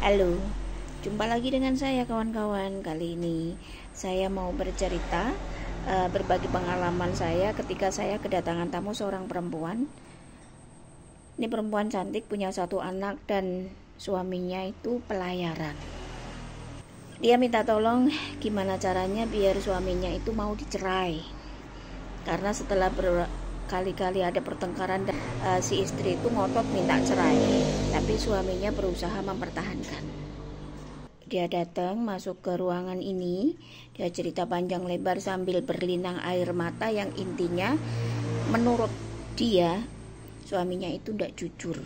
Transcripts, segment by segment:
Halo, jumpa lagi dengan saya kawan-kawan. Kali ini saya mau bercerita, berbagi pengalaman saya ketika saya kedatangan tamu seorang perempuan. Ini perempuan cantik, punya satu anak dan suaminya itu pelayaran. Dia minta tolong gimana caranya biar suaminya itu mau dicerai. Karena setelah berkali-kali ada pertengkaran, si istri itu ngotot minta cerai, tapi suaminya berusaha mempertahankan. Dia datang masuk ke ruangan ini, dia cerita panjang lebar sambil berlinang air mata, yang intinya menurut dia suaminya itu tidak jujur.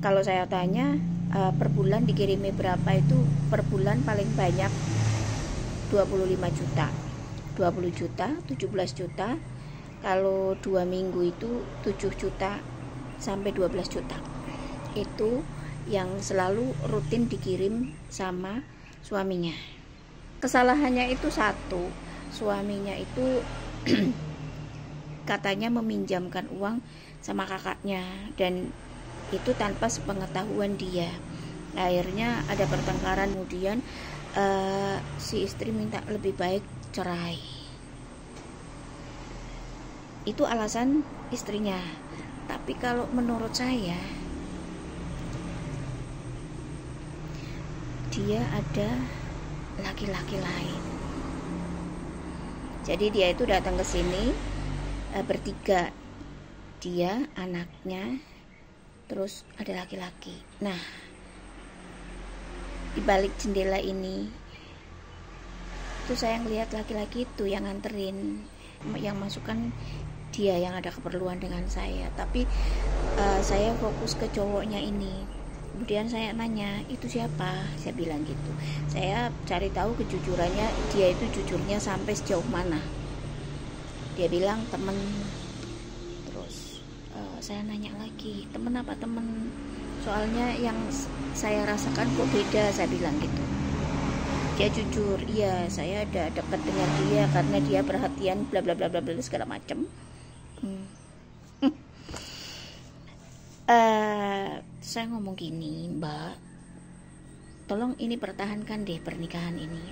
Kalau saya tanya per bulan dikirimi berapa, itu per bulan paling banyak 25 juta, 20 juta, 17 juta. Kalau 2 minggu itu 7 juta sampai 12 juta. Itu yang selalu rutin dikirim sama suaminya. Kesalahannya itu satu, suaminya itu katanya meminjamkan uang sama kakaknya, dan itu tanpa sepengetahuan dia. Akhirnya ada pertengkaran, kemudian si istri minta lebih baik cerai. Itu alasan istrinya. Tapi kalau menurut saya, dia ada laki-laki lain. Jadi dia itu datang ke sini bertiga, dia, anaknya, terus ada laki-laki. Nah, di balik jendela ini itu saya ngelihat laki-laki itu yang nganterin, yang masukkan dia yang ada keperluan dengan saya. Tapi saya fokus ke cowoknya ini. Kemudian saya nanya, itu siapa? Saya bilang gitu. Saya cari tahu kejujurannya, dia itu jujurnya sampai sejauh mana. Dia bilang temen. Terus saya nanya lagi, temen apa temen? Soalnya yang saya rasakan kok beda, saya bilang gitu. Dia jujur, iya saya ada dekat dengan dia karena dia perhatian bla bla bla bla bla segala macam. Saya ngomong gini, Mbak, tolong ini pertahankan deh pernikahan ini.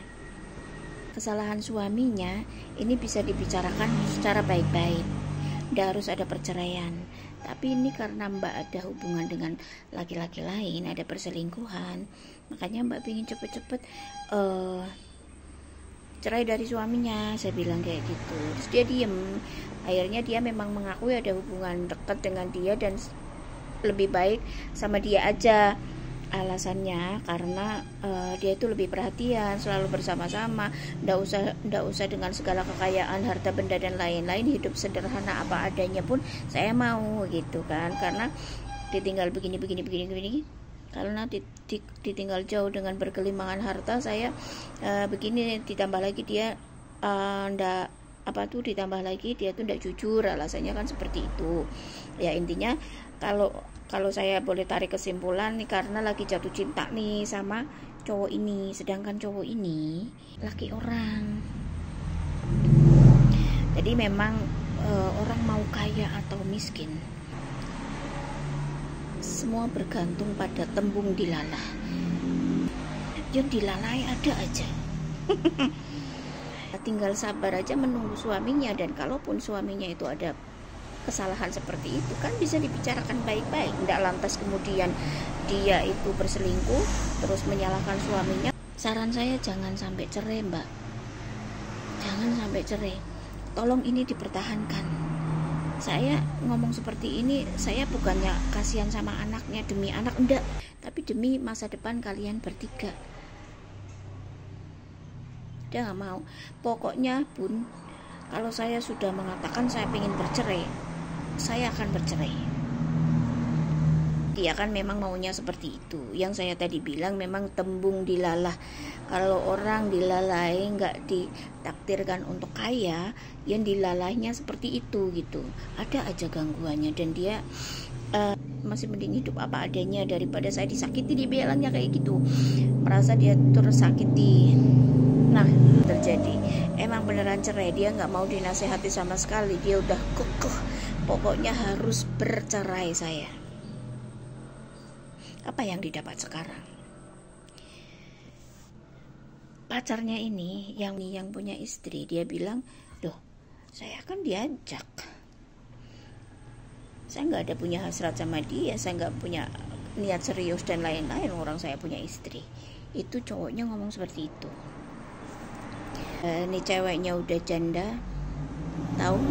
Kesalahan suaminya ini bisa dibicarakan secara baik-baik, tidak harus ada perceraian. Tapi ini karena Mbak ada hubungan dengan laki-laki lain, ada perselingkuhan, makanya Mbak ingin cepet-cepet cerai dari suaminya. Saya bilang kayak gitu. Terus dia diem. Akhirnya dia memang mengakui ada hubungan dekat dengan dia dan lebih baik sama dia aja. Alasannya karena dia itu lebih perhatian, selalu bersama-sama, ndak usah dengan segala kekayaan, harta benda dan lain-lain, hidup sederhana apa adanya pun saya mau gitu kan. Karena ditinggal begini. Karena ditinggal jauh dengan berkelimangan harta, saya begini, ditambah lagi dia ditambah lagi dia tuh ndak jujur, alasannya kan seperti itu. Ya intinya kalau saya boleh tarik kesimpulan nih, karena lagi jatuh cinta nih sama cowok ini, sedangkan cowok ini laki orang. Jadi memang orang mau kaya atau miskin, semua bergantung pada tembung dilalah. Yang dilalai ada aja. Tinggal sabar aja menunggu suaminya, dan kalaupun suaminya itu ada kesalahan seperti itu kan bisa dibicarakan baik-baik. Tidak lantas kemudian dia itu berselingkuh terus menyalahkan suaminya. Saran saya jangan sampai cerai, Mbak. Jangan sampai cerai. Tolong ini dipertahankan. Saya ngomong seperti ini, saya bukannya kasihan sama anaknya, demi anak, enggak, tapi demi masa depan kalian bertiga. Dia nggak mau. Pokoknya Bun, kalau saya sudah mengatakan saya ingin bercerai, saya akan bercerai. Dia kan memang maunya seperti itu. Yang saya tadi bilang memang tembung dilalah. Kalau orang dilalai nggak ditakdirkan untuk kaya, yang dilalainya seperti itu gitu. Ada aja gangguannya, dan dia masih mending hidup apa adanya daripada saya disakiti. Dia bilangnya kayak gitu, merasa dia tersakiti. Nah, terjadi emang beneran cerai. Dia nggak mau dinasehati sama sekali. Dia udah kekeh, pokoknya harus bercerai saya. Apa yang didapat sekarang? Pacarnya ini yang punya istri, dia bilang, loh saya kan diajak, saya nggak ada punya hasrat sama dia, saya nggak punya niat serius dan lain-lain, orang saya punya istri. Itu cowoknya ngomong seperti itu. Ini ceweknya udah janda tahun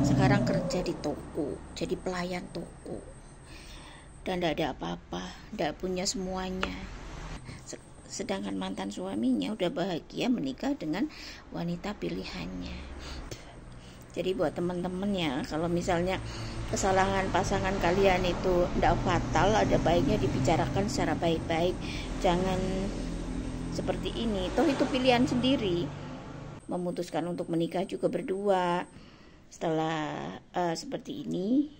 sekarang kerja di toko, jadi pelayan toko, dan tidak ada apa-apa, tidak punya semuanya. Sedangkan mantan suaminya udah bahagia menikah dengan wanita pilihannya. Jadi buat teman-teman ya, kalau misalnya kesalahan pasangan kalian itu tidak fatal, ada baiknya dibicarakan secara baik-baik. Jangan seperti ini, toh itu pilihan sendiri. Memutuskan untuk menikah juga berdua. Setelah seperti ini,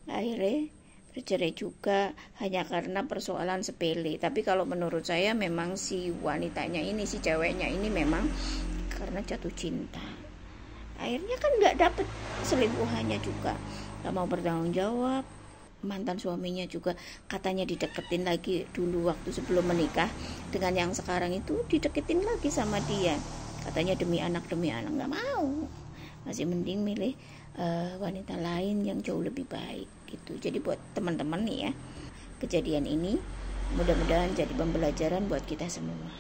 akhirnya bercerai juga hanya karena persoalan sepele. Tapi kalau menurut saya memang si wanitanya ini, si ceweknya ini memang karena jatuh cinta. Akhirnya kan nggak dapet selingkuhannya juga, nggak mau bertanggung jawab. Mantan suaminya juga katanya dideketin lagi dulu waktu sebelum menikah, dengan yang sekarang itu dideketin lagi sama dia, katanya demi anak nggak mau, masih mending milih wanita lain yang jauh lebih baik gitu. Jadi buat teman-teman nih ya, kejadian ini mudah-mudahan jadi pembelajaran buat kita semua.